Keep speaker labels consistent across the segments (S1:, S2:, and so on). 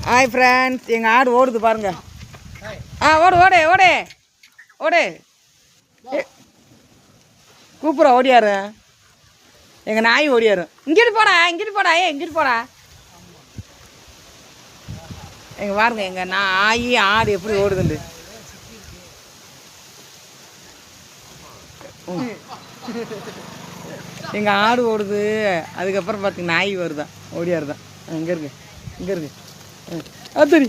S1: Hi friends, எங்கள் ஆடு ஓடுது பாருங்க. ஓடு ஓடு ஓடு ஓடு. கூப்பிட்ற ஓடியாரு. எங்கள் நாய் ஓடியாரு. இங்கிட்டு போடா இங்கிட்டு போடா. எங்கள் பாருங்க, எங்கள் நாய் ஆடு எப்படி ஓடுதுண்டு. எங்கள் ஆடு ஓடுது. அதுக்கப்புறம் பார்த்திங்க நாய் வருதான், ஓடியாருதான். இங்கே இருக்கு. அத்தடி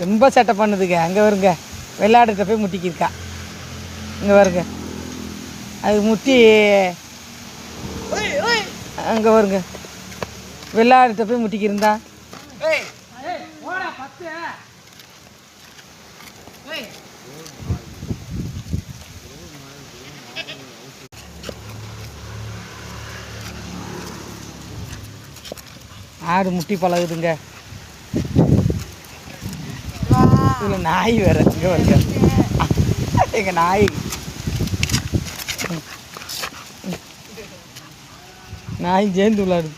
S1: ரொம்ப சேட்டை பண்ணுதுங்க. அங்கே வருங்க, வெள்ளாடுகிட்ட போய் முட்டிக்கிருக்கா. இங்கே வருங்க, அது முட்டி அங்கே வருங்க, வெள்ளாடுகிட்ட போய் முட்டிக்கிருந்தா. ஆடு முட்டி பழகுதுங்க. இதில் நாய் வேற. இங்கே வருங்க, எங்கள் நாய் சேர்ந்து விளாடுது.